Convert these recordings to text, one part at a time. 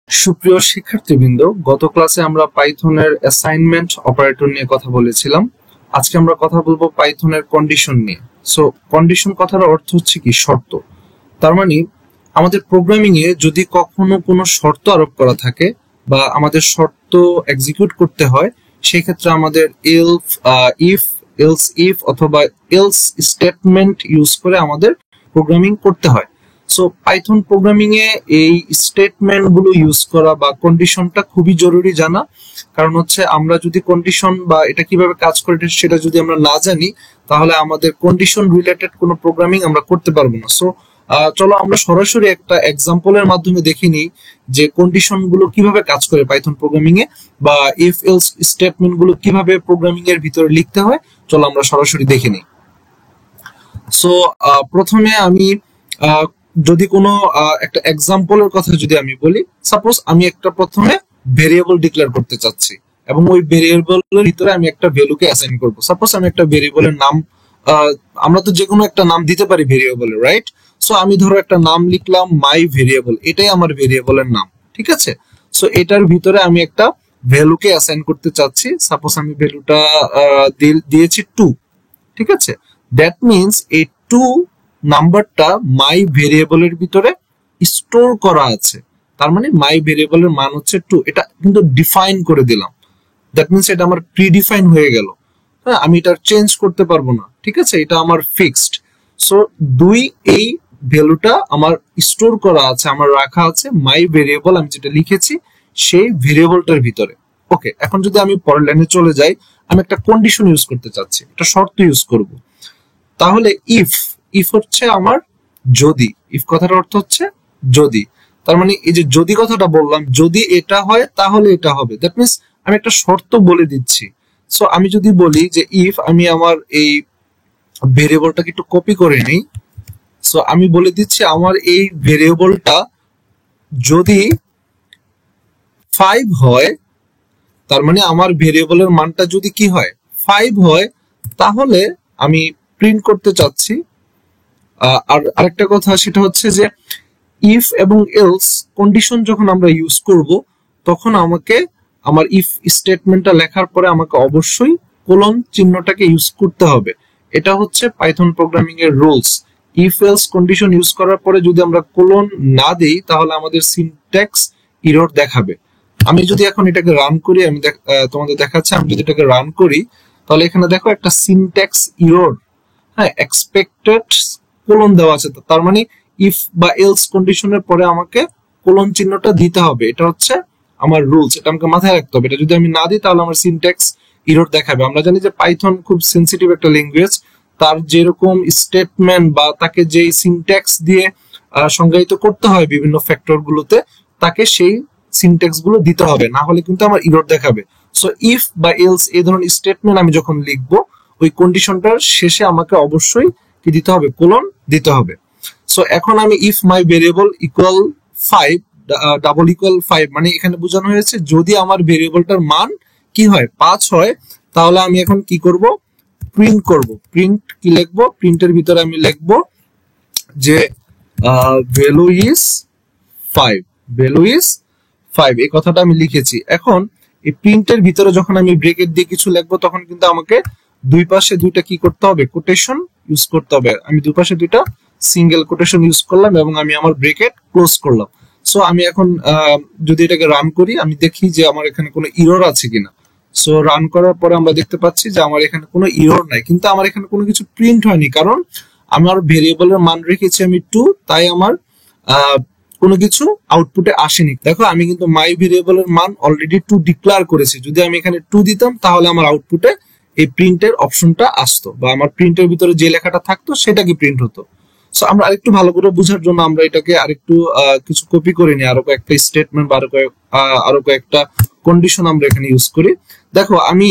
সুপ্রিয় শিক্ষার্থীবৃন্দ, গত ক্লাসে আমরা পাইথনের অ্যাসাইনমেন্ট অপারেটর নিয়ে কথা বলেছিলাম। আজকে আমরা কথা বলবো পাইথনের কন্ডিশন নিয়ে। সো কন্ডিশন কথার অর্থ হচ্ছে কি? শর্ত। তার মানে আমাদের প্রোগ্রামিং এ যদি কখনো কোনো শর্ত আরোপ করা থাকে বা আমাদের শর্ত এক্সিকিউট করতে হয়, সেই ক্ষেত্রে আমাদের ইফ এলস ইফ অথবা এলস স্টেটমেন্ট ইউজ করে আমাদের প্রোগ্রামিং করতে হয়। সো পাইথন প্রোগ্রামিং এ এই স্টেটমেন্ট গুলো ইউজ করা বা কন্ডিশনটা খুবই জরুরি জানা। কারণ হচ্ছে আমরা যদি কন্ডিশন বা এটা কিভাবে কাজ করে সেটা যদি আমরা না জানি, তাহলে আমাদের কন্ডিশন রিলেটেড কোনো প্রোগ্রামিং আমরা করতে পারবো না। সো চলো আমরা সরাসরি একটা এক্সাম্পলের মাধ্যমে দেখে নিই যে কন্ডিশন গুলো কিভাবে কাজ করে পাইথন প্রোগ্রামিং এ, বা ইফ এলস স্টেটমেন্ট গুলো কিভাবে প্রোগ্রামিং এর ভিতরে লিখতে হয়। চলো আমরা সরাসরি দেখে নিই। সো প্রথমে আমি যদি কোনো একটা এক্সাম্পলের কথা যদি আমি বলি, সাপোজ আমি একটা প্রথমে ভেরিয়েবল ডিক্লেয়ার করতে চাচ্ছি এবং ওই ভেরিয়েবলের ভিতরে আমি একটা ভ্যালুকে অ্যাসাইন করব। সাপোজ আমি একটা ভেরিয়েবলের নাম, আমরা তো যে কোনো একটা নাম দিতে পারি ভেরিয়েবলের, রাইট? সো আমি ধরো একটা নাম লিখলাম মাই ভেরিয়েবল, এটাই আমার ভেরিয়েবলের নাম, ঠিক আছে? সো এটার ভিতরে আমি একটা ভ্যালুকে অ্যাসাইন করতে চাচ্ছি। সাপোজ আমি ভ্যালুটা দিয়েছি 2, ঠিক আছে? দ্যাট মিনস এই 2 নাম্বারটা মাই ভেরিয়েবলের ভিতরে স্টোর করা আছে। তার মানে মাই ভেরিয়েবলের মান হচ্ছে 2, এটা কিন্তু ডিফাইন করে দিলাম। দ্যাট মিনস এটা আমার প্রিডিফাইন হয়ে গেল। হ্যাঁ, আমি এটা চেঞ্জ করতে পারবো না, ঠিক আছে? এটা আমার ফিক্সড। সো 2 এই ভ্যালুটা আমার স্টোর করা আছে, আমার রাখা আছে মাই ভেরিয়েবল, আমি যেটা লিখেছি সেই ভেরিয়েবলটার ভিতরে। ওকে, এখন যদি আমি পরের লাইনে চলে যাই, আমি একটা কন্ডিশন ইউজ করতে চাচ্ছি, একটা শর্ত ইউজ করব। তাহলে ইফ ইফ হচ্ছে আমার যদি, ইফ কথার অর্থ হচ্ছে যদি। তার মানে এই যে যদি কথাটা বললাম, যদি এটা হয় তাহলে এটা হবে। দ্যাট মিনস আমি একটা শর্ত বলে দিচ্ছি। সো আমি যদি বলি যে ইফ, আমি আমার এই ভেরিয়েবলটাকে একটু কপি করে নিই। সো আমি বলে দিচ্ছি আমার এই ভেরিয়েবলটা যদি 5 হয়, তার মানে আমার ভেরিয়েবলের মানটা যদি কি হয়, 5 হয়, তাহলে আমি প্রিন্ট করতে চাচ্ছি। আর আরেকটা কথা সেটা হচ্ছে যে ইফ এবং এলস কন্ডিশন যখন আমরা ইউজ করব, তখন আমাকে আমার ইফ স্টেটমেন্টটা লেখার পরে আমাকে অবশ্যই কোলন চিহ্নটাকে ইউজ করতে হবে। এটা হচ্ছে পাইথন প্রোগ্রামিং এর rules. If else condition use করার পরে যদি আমরা কোলন না দেই, তাহলে আমাদের সিনট্যাক্স এরর দেখাবে। আমি যদি এখন এটাকে রান করি, আমি তোমাদের দেখাচ্ছি, আমি যদি এটাকে রান করি, তাহলে এখানে দেখো একটা সিনট্যাক্স এরর, হ্যাঁ, এক্সপেক্টেড কোলন দেওয়া আছে। তার মানে ইফ বা এলস কন্ডিশনের পরে আমাকে কোলন চিহ্নটা দিতে হবে। এটা হচ্ছে আমার রুলস, এটা আমাকে মাথায় রাখতে হবে। এটা যদি আমি না দিই, তাহলে আমার সিনট্যাক্স এরর দেখাবে। আমরা জানি যে পাইথন খুব সেনসিটিভ একটা ল্যাঙ্গুয়েজ। তার যেরকম স্টেটমেন্ট বা তাকে যে সিনট্যাক্স দিয়ে সংজ্ঞায়িত করতে হয় বিভিন্ন ফ্যাক্টর গুলোতে, তাকে সেই সিনট্যাক্স গুলো দিতে হবে, না হলে কিন্তু আমার এরর দেখাবে। সো ইফ বা এলস এই ধরনের স্টেটমেন্ট আমি যখন লিখবো, ওই কন্ডিশনটার শেষে আমাকে অবশ্যই কি দিতে হবে, কোলন দিতে হবে। সো এখন আমি if my variable equal 5 double equal 5, মানে এখানে বোঝানো হয়েছে যদি আমার ভেরিয়েবলটার মান কি হয়, 5 হয়, তাহলে আমি এখন কি করব, প্রিন্ট করব। প্রিন্ট কি লিখবো, প্রিন্টের ভিতরে আমি লিখবো যে ভ্যালু ইজ 5, ভ্যালু ইজ 5, এই কথাটা আমি লিখেছি। এখন এই প্রিন্টের ভিতরে যখন আমি ব্রেকেট দিয়ে কিছু লিখবো, তখন কিন্তু আমাকে দুই পাশে দুইটা কি করতে হবে, কোটেশন ইউজ করতে হবে। আমি দুই পাশে দুইটা সিঙ্গেল কোটেশন ইউজ করলাম এবং আমি আমার ব্রেকেট ক্লোজ করলাম। সো আমি এখন যদি এটাকে রান করি, আমি দেখি যে আমার এখানে কোনো এরর আছে কিনা। সো রান করার পরে আমরা দেখতে পাচ্ছি যে আমার এখানে কোনো এরর নাই, কিন্তু আমার এখানে কোনো কিছু প্রিন্ট হয়নি, কারণ আমার ভেরিয়েবলের মান রেখেছি আমি 2, তাই আমার কোনো কিছু আউটপুটে আসেনি। দেখো আমি কিন্তু মাই ভেরিয়েবলের মান অলরেডি 2 ডিক্লেয়ার করেছি। যদি আমি এখানে 2 দিতাম, তাহলে আমার আউটপুটে এই প্রিন্টের অপশনটা আসতো, বা আমার প্রিন্টের ভিতরে যে লেখাটা থাকতো সেটা কি প্রিন্ট হতো। সো আমরা আরেকটু ভালো করে বোঝার জন্য আমরা এটাকে আরেকটু কিছু কপি করে নিই, আরো কয়েকটা স্টেটমেন্ট বা আরো কয়েকটা কন্ডিশন আমরা এখানে ইউজ করি। দেখো আমি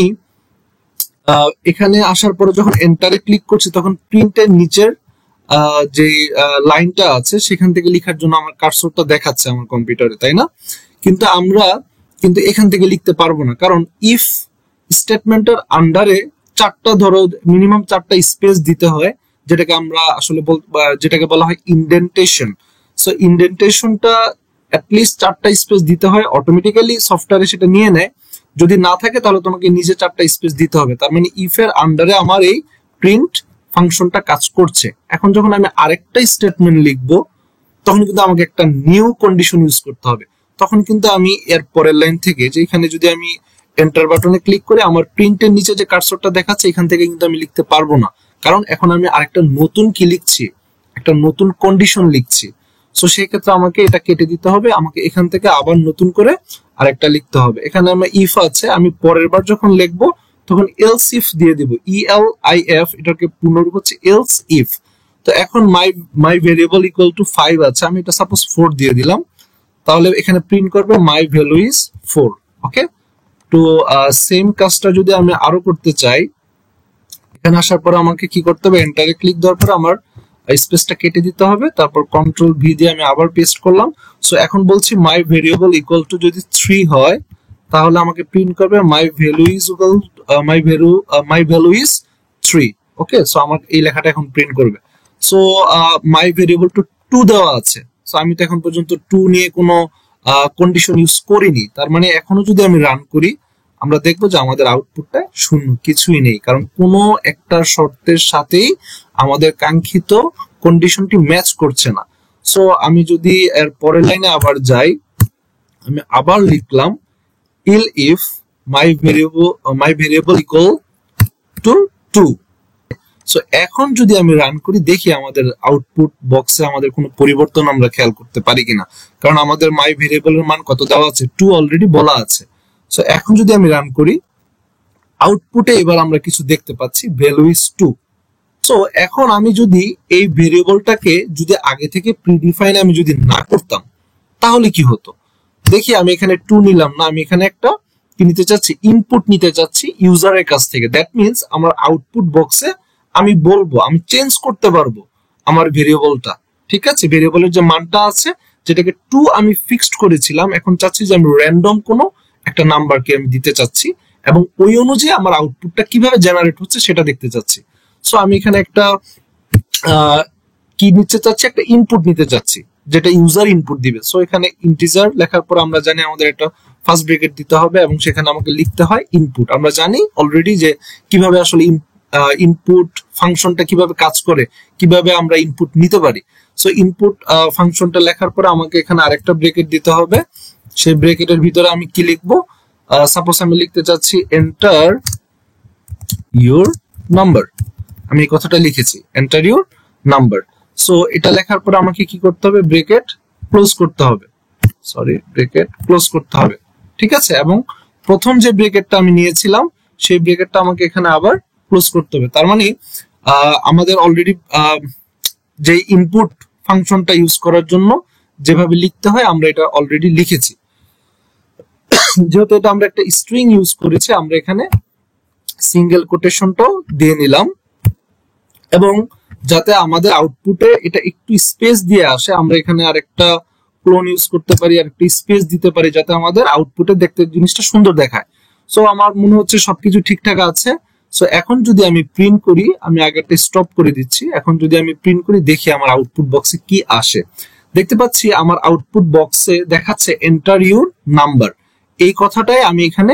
এখানে আসার পরে যখন এন্টারে ক্লিক করছি, তখন প্রিন্টের নিচের যে লাইনটা আছে সেখান থেকে লেখার জন্য আমার কার্সরটা দেখাচ্ছে আমার কম্পিউটারে, তাই না? কিন্তু আমরা কিন্তু এখান থেকে লিখতে পারবো না, কারণ ইফ স্টেটমেন্টের আন্ডারে 4টা, ধরো মিনিমাম 4টা স্পেস দিতে হয়, যেটাকে আমরা আসলে যেটাকে বলা হয় ইন্ডেন্টেশন। সো ইন্ডেন্টেশনটা অ্যাটলিস্ট 4টা স্পেস দিতে হয়, অটোমেটিক্যালি সফটওয়্যারে সেটা নিয়ে নেয়। যদি না থাকে তাহলে তোমাকে নিজে 4টা স্পেস দিতে হবে। তার মানে ইফ এর আন্ডারে আমার এই প্রিন্ট ফাংশনটা কাজ করছে। এখন যখন আমি আরেকটা স্টেটমেন্ট লিখবো তখন কিন্তু আমাকে একটা নিউ কন্ডিশন ইউজ করতে হবে। তখন কিন্তু আমি এর পরের লাইন থেকে, যে এখানে যদি আমি এন্টার বাটনে ক্লিক করে আমার প্রিন্টের নিচে যে কার্সরটা দেখাচ্ছে এখান থেকে কিন্তু আমি লিখতে পারবো না, কারণ এখন আমি আরেকটা নতুন কি লিখছি, একটা নতুন কন্ডিশন লিখছি। সো সেই ক্ষেত্রে আমাকে এটা কেটে দিতে হবে, আমাকে এখান থেকে আবার নতুন করে আরেকটা লিখতে হবে। এখানে আমার ইফ আছে, আমি পরের বার যখন লিখবো তখন এলস ইফ দিয়ে দিব, ELIF, এটাকে পূর্ণরূপ হচ্ছে এলস ইফ। তো এখন মাই ভেরিয়েবল ইকুয়াল টু 5 আছে, আমি এটা সাপোজ 4 দিয়ে দিলাম, তাহলে এখানে প্রিন্ট করবে মাই ভ্যালু ইজ 4। ওকে, তো সেম কাজটা যদি আমি আরো করতে চাই, এখানে আসার পর আমাকে কি করতে হবে, এন্টারে ক্লিক দেওয়ার পর আমার স্পেসটা কেটে দিতে হবে, তারপর কন্ট্রোল ভি দিয়ে আমি আবার পেস্ট করলাম। সো এখন বলছি মাই ভেরিয়েবল ইকুয়াল টু যদি 3 হয় তাহলে আমাকে প্রিন্ট করবে my value is equal my value is 3। Okay, so আমার এই লেখাটা এখন প্রিন্ট করবে। সো মাই ভেরিয়েবল টু 2 দেওয়া আছে, সো আমি তো এখন পর্যন্ত 2 নিয়ে কোনো কন্ডিশন ইউজ করিনি। তার মানে এখনো যদি আমি রান করি আমরা দেখবো যে আমাদের আউটপুটটা শূন্য, কিছুই নেই, কারণ কোনো একটা শর্তের সাথেই আমাদের কাঙ্ক্ষিত কন্ডিশনটি ম্যাচ করছে না। সো আমি যদি এর পরের লাইনে আবার যাই, আমি আবার লিখলাম if my variable equal to 2। So এখন যদি আমি রান করি দেখি আমাদের আউটপুট বক্সে আমাদের কোনো পরিবর্তন আমরা খেয়াল করতে পারি কিনা, কারণ আমাদের মাই ভেরিয়েবলের মান কত দেওয়া আছে, 2 অলরেডি বলা আছে। সো এখন যদি আমি রান করি আউটপুটে এবার আমরা কিছু দেখতে পাচ্ছি, ভ্যালু ইজ 2। সো এখন আমি যদি এই ভেরিয়েবলটাকে যদি আগে থেকে প্রিডিফাইন আমি যদি না করতাম তাহলে কি হতো, দেখি আমি এখানে 2 নিলাম না, আমি এখানে একটা কি নিতে চাচ্ছি, ইনপুট নিতে চাচ্ছি ইউজারের কাছ থেকে। দ্যাট মিনস আমার আউটপুট বক্সে আমি বলবো, আমি চেঞ্জ করতে পারবো আমার ভেরিয়েবলটা। ঠিক আছে, ভেরিয়েবলের যে মানটা আছে যেটাকে 2 আমি ফিক্সড করেছিলাম, এখন চাচ্ছি যে আমি র্যান্ডম কোনো একটা নাম্বারকে আমি দিতে চাচ্ছি এবং ওই অনুযায়ী আমার আউটপুটটা কিভাবে জেনারেট হচ্ছে সেটা দেখতে চাচ্ছি। সো আমি এখানে একটা কি নিতে চাচ্ছি, একটা ইনপুট নিতে চাচ্ছি যেটা ইউজার ইনপুট দিবে। সো এখানে ইন্টিজার লেখার পর আমরা জানি আমাদের একটা ফার্স্ট ব্র্যাকেট দিতে হবে এবং সেখানে আমাকে লিখতে হয় ইনপুট। আমরা জানি অলরেডি যে কিভাবে আসলে ইনপুট ফাংশনটা কিভাবে কাজ করে, কিভাবে আমরা ইনপুট নিতে পারি। সো ইনপুট ফাংশনটা লেখার পরে আমাকে এখানে আরেকটা ব্র্যাকেট দিতে হবে, সেই ব্র্যাকেটের ভিতরে আমি কি লিখবো, সাপোজ আমি লিখতে চাচ্ছি এন্টার ইউর নাম্বার, আমি এই কথাটা লিখেছি এন্টার ইউর নাম্বার। সো এটা লেখার পরে আমাকে কি করতে হবে, ব্র্যাকেট ক্লোজ করতে হবে, ব্র্যাকেট ক্লোজ করতে হবে। ঠিক আছে, এবং প্রথম যে ব্র্যাকেটটা আমি নিয়েছিলাম সেই ব্র্যাকেটটা আমাকে এখানে আবার ক্লোজ করতে হবে। তার মানে আমাদের অলরেডি যে ইনপুট ফাংশনটা ইউজ করার জন্য যেভাবে লিখতে হয় আমরা এটা অলরেডি লিখেছি। যেহেতু এটা আমরা একটা স্ট্রিং ইউজ করেছি, আমরা এখানে সিঙ্গেল কোটেশনটাও দিয়ে নিলাম এবং যাতে আমাদের আউটপুটে এটা একটু স্পেস দিয়ে আসে আমরা এখানে আরেকটা ক্লোন ইউজ করতে পারি, আরেকটা স্পেস দিতে পারি যাতে আমাদের আউটপুটে দেখতে জিনিসটা সুন্দর দেখায়। সো আমার মনে হচ্ছে সবকিছু ঠিকঠাক আছে। সো এখন যদি আমি প্রিন্ট করি, আমি আগেরটা স্টপ করে দিচ্ছি, এখন যদি আমি প্রিন্ট করি দেখি আমার আউটপুট বক্সে কি আসে। দেখতে পাচ্ছি আমার আউটপুট বক্সে দেখাচ্ছে এন্টার ইউর নাম্বার, এই কথাটাই আমি এখানে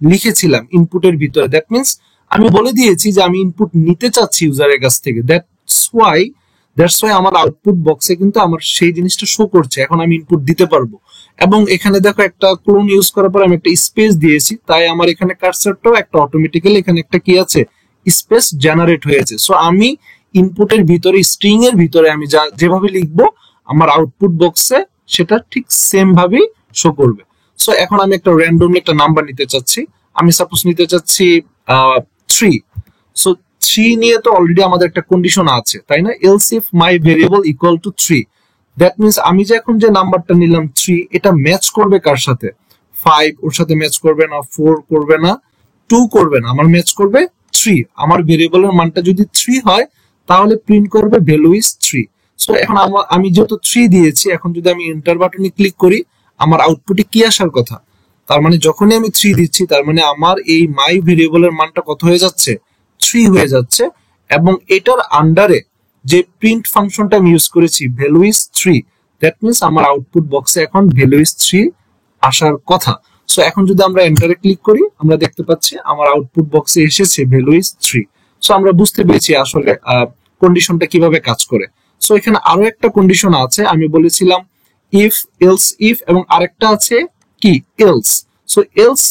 লিখেছিলাম ইনপুটের ভিতরে। দ্যাট মিনস আমি বলে দিয়েছি যে আমি ইনপুট নিতে চাচ্ছি ইউজারের কাছ থেকে। দ্যাটস ওয়াই আমার আউটপুট বক্সে কিন্তু আমার সেই জিনিসটা শো করছে, এখন আমি ইনপুট দিতে পারবো। এবং এখানে দেখো একটা ক্লোন ইউজ করার পর আমি একটা স্পেস দিয়েছি, তাই আমার এখানে কার্সরটাও একটা অটোমেটিক্যালি এখানে একটা কি আছে, স্পেস জেনারেট হয়েছে। সো আমি ইনপুটের ভিতরে স্ট্রিং এর ভিতরে আমি যেভাবে লিখবো আমার আউটপুট বক্সে সেটা ঠিক সেম ভাবেই শো করবে। সো এখন আমি একটা র্যান্ডমলি একটা নাম্বার নিতে চাচ্ছি, আমি সাপোজ নিতে চাচ্ছি 3। সো 3 নিয়ে তো অলরেডি আমাদের একটা কন্ডিশন আছে, তাই না, else if my variable equal to 3। That means আমি যে এখন যে নাম্বারটা নিলাম 3, এটা ম্যাচ করবে কার সাথে, 5 ওর সাথে ম্যাচ করবে না, 4 করবে না, 2 করবে না, আমার ম্যাচ করবে 3। আমার ভেরিয়েবলের মানটা যদি 3 হয় তাহলে প্রিন্ট করবে ভ্যালু ইজ 3। সো এখন আমি যেহেতু 3 দিয়েছি, এখন যদি আমি এন্টার বাটনে ক্লিক করি আমার আউটপুটে কি আসার কথা, তার মানে যখনই আমি 3 দিচ্ছি তার মানে আমার এই মাই ভেরিয়েবলের মানটা কত হয়ে যাচ্ছে, 3 হয়ে যাচ্ছে। এবং এটার আন্ডারে যে প্রিন্ট ফাংশনটা আমি ইউজ করেছি ভ্যালু ইজ 3, দ্যাট মিনস আমার আউটপুট বক্সে এখন ভ্যালু ইজ 3 আসার কথা। সো এখন যদি আমরা এন্টারে ক্লিক করি আমরা দেখতে পাচ্ছি আমার আউটপুট বক্সে এসেছে ভ্যালু ইজ 3। সো আমরা বুঝতে পেরেছি আসলে কন্ডিশনটা কিভাবে কাজ করে। সো এখানে আরো একটা কন্ডিশন আছে, আমি বলেছিলাম ইফ এলস ইফ, এবং আরেকটা আছে কি এলস। সো এলস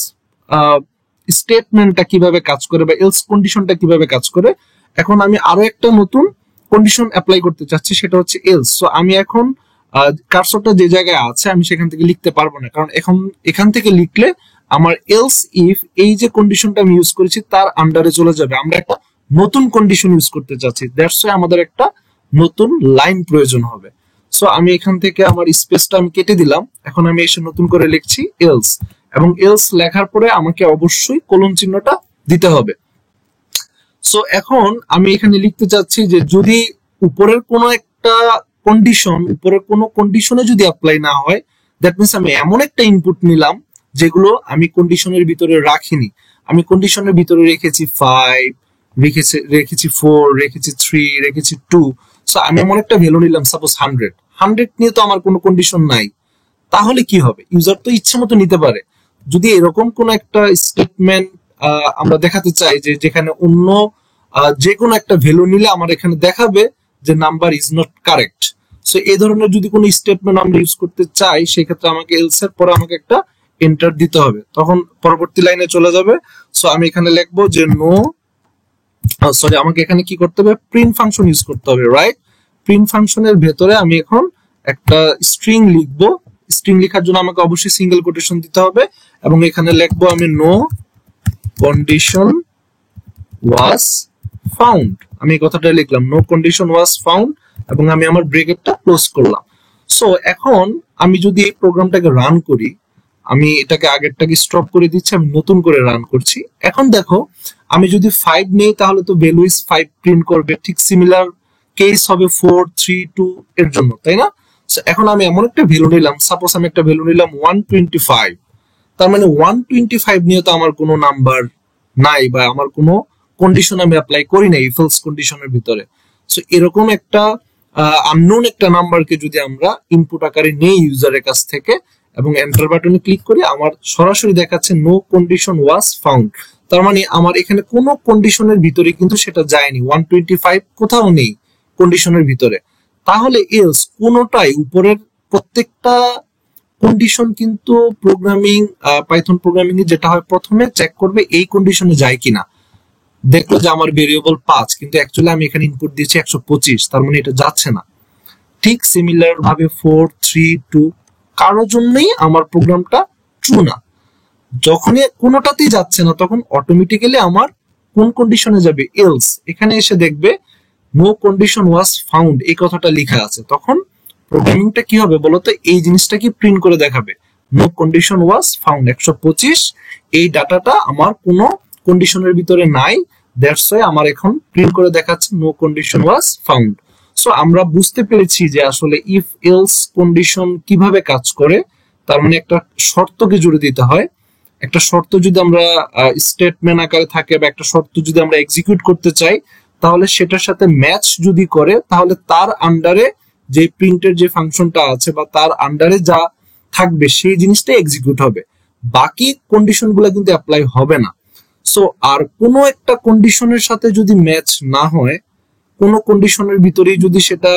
স্টেটমেন্টটা কিভাবে কাজ করে বা এলস কন্ডিশনটা কিভাবে কাজ করে, এখন আমি আরো একটা নতুন কন্ডিশন অ্যাপ্লাই করতে চাচ্ছি, সেটা হচ্ছে এলস। সো আমি এখন কার্সরটা যে জায়গায় আছে আমি সেখান থেকে লিখতে পারবো না, কারণ এখন এখান থেকে লিখলে আমার এলস ইফ এই যে কন্ডিশনটা আমি ইউজ করেছি তার আন্ডারে চলে যাবে। আমরা একটা নতুন কন্ডিশন ইউজ করতে চাচ্ছি, দ্যাটস ওয়াই আমাদের একটা নতুন লাইন প্রয়োজন হবে। সো আমি এখান থেকে আমার স্পেসটা আমি কেটে দিলাম, এখন আমি এসে নতুন করে লিখছি এলস, এবং এলস লেখার পরে আমাকে অবশ্যই কোলন চিহ্নটা দিতে হবে। সো এখন আমি এখানে লিখতে চাচ্ছি যে যদি উপরের কোনো একটা কন্ডিশন, উপরের কোনো কন্ডিশনে যদি অ্যাপ্লাই না হয়, দ্যাট মিনস আমি এমন একটা ইনপুট নিলাম যেগুলো আমি কন্ডিশনের ভিতরে রাখিনি। আমি কন্ডিশনের ভিতরে রেখেছি 5, রেখেছি 4, রেখেছি 3, রেখেছি 2। সো আমি এমন একটা ভ্যালু নিলাম সাপোজ 100 নিয়ে তো আমার কোনো কন্ডিশন নাই, তাহলে কি হবে? ইউজার তো ইচ্ছে মতো নিতে পারে। যদি এরকম কোন একটা স্টেটমেন্ট আমরা দেখাতে চাই যে যেখানে অন্য যে কোনো একটা ভ্যালু নিলে আমার এখানে দেখাবে যে number is not correct, so এই ধরনের যদি কোনো স্টেটমেন্ট আমরা ইউজ করতে চাই সেক্ষেত্রে আমাকে এলস এর পরে আমাকে একটা এন্টার দিতে হবে, তখন পরবর্তী লাইনে চলে যাবে। সো আমি এখানে লিখবো যে নো, সরি আমাকে এখানে কি করতে হবে, প্রিন্ট ফাংশন ইউজ করতে হবে, রাইট? প্রিন্ট ফাংশনের ভেতরে আমি এখন একটা স্ট্রিং লিখবো। স্ট্রিং লেখার জন্য আমাকে অবশ্যই সিঙ্গেল কোটেশন দিতে হবে, এবং এখানে লিখবো আমি নো কন্ডিশন ওয়াজ ফাউন্ড। আমি এই কথাটা লিখলাম, নো কন্ডিশন ওয়াজ ফাউন্ড, এবং আমি আমার ব্রেকেটটা ক্লোজ করলাম। সো এখন আমি যদি এই প্রোগ্রামটাকে রান করি, আমি এটাকে আগেরটাকে স্টপ করে দিচ্ছি, আমি নতুন করে রান করছি। এখন দেখো আমি যদি 5 নেই তাহলে তো ভ্যালু ইজ 5 প্রিন্ট করবে, ঠিক সিমিলার কেস হবে 4, 3, 2 এর জন্য, তাই না? এখন আমি এমন একটা ভ্যালু নিলাম, সাপোজ আমি একটা ভ্যালু নিলাম 125, তার মানে 125 নিয়ে তো আমার কোনো নাম্বার নাই বা আমার কোনো কন্ডিশন আমি অ্যাপ্লাই করি না ইফ এলস কন্ডিশনের ভিতরে। সো এরকম একটা আননোন একটা নাম্বারকে যদি আমরা ইনপুট আকারে নেই ইউজারের কাছ থেকে এবং এন্টার বাটনে ক্লিক করি, আমার সরাসরি দেখাচ্ছে নো কন্ডিশন ওয়াজ ফাউন্ড। তার মানে আমার এখানে কোনো কন্ডিশনের ভিতরে কিন্তু সেটা যায়নি, 125 কোথাও নেই কন্ডিশনের ভিতরে। তাহলে এলস কোনোটাই, উপরের প্রত্যেকটা কন্ডিশন কিন্তু প্রোগ্রামিং, পাইথন প্রোগ্রামিং এ যেটা হয় প্রথমে চেক করবে এই কন্ডিশনে যায় কিনা। দেখলো যে আমার ভেরিয়েবল 5, কিন্তু অ্যাকচুয়ালি আমি এখানে ইনপুট দিয়েছি 125, তার মানে এটা যাচ্ছে না। ঠিক সিমিলার ভাবে 4, 3, 2 কারোর জন্যই আমার প্রোগ্রামটা ট্রু না। যখনই কোনোটাতেই যাচ্ছে না তখন অটোমেটিক্যালি আমার কোন কন্ডিশনে যাবে, এলস। এখানে এসে দেখবে নো কন্ডিশন ওয়াজ ফাউন্ড এই কথাটা লেখা আছে, তখন প্রোগ্রামিংটা কি হবে বলতো, এই জিনিসটা কি প্রিন্ট করে দেখাবে, নো কন্ডিশন ওয়াজ ফাউন্ড 125, এই ডাটাটা আমার কোনো কন্ডিশনের ভিতরে নাই, দ্যাটস ওয়াই আমার এখন প্রিন্ট করে দেখাচ্ছে no condition was found. So আমরা বুঝতে পেরেছি যে আসলে ইফ এলস কন্ডিশন কিভাবে কাজ করে। তার মানে একটা শর্তকে জুড়ে দিতে হয়, একটা শর্ত যদি আমরা স্টেটমেন্ট আকারে থাকে বা একটা শর্ত যদি আমরা এক্সিকিউট করতে চাই, তাহলে সেটার সাথে ম্যাচ যদি করে তাহলে তার আন্ডারে যে প্রিন্টের যে ফাংশনটা আছে বা তার আন্ডারে যা থাকবে সেই জিনিসটা এক্সিকিউট হবে, বাকি কন্ডিশন গুলো কিন্তু অ্যাপ্লাই হবে না। সো আর কোনো একটা কন্ডিশনের সাথে যদি ম্যাচ না হয়, কোনো কন্ডিশনের ভিতরেই যদি সেটা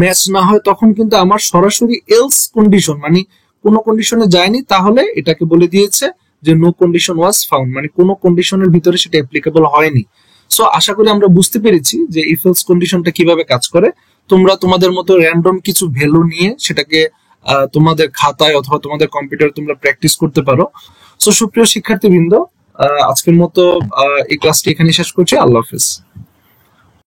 ম্যাচ না হয়, তখন কিন্তু আমার সরাসরি এলস কন্ডিশন, মানে কোনো কন্ডিশনে যায়নি, তাহলে এটাকে বলে দিয়েছে যে নো কন্ডিশন ওয়াজ ফাউন্ড, মানে কোনো কন্ডিশনের ভিতরে সেটা অ্যাপ্লিকেবল হয়নি। সো আশা করি আমরা বুঝতে পেরেছি যে ইফ এলস কন্ডিশনটা কিভাবে কাজ করে। তোমরা তোমাদের মতো র্যান্ডম কিছু ভ্যালু নিয়ে সেটাকে তোমাদের খাতায় অথবা তোমাদের কম্পিউটারে তোমরা প্র্যাকটিস করতে পারো। সো সুপ্রিয় শিক্ষার্থীবৃন্দ, আজকের মতো এই ক্লাসটি এখানে শেষ করছি। আল্লাহ হাফেজ।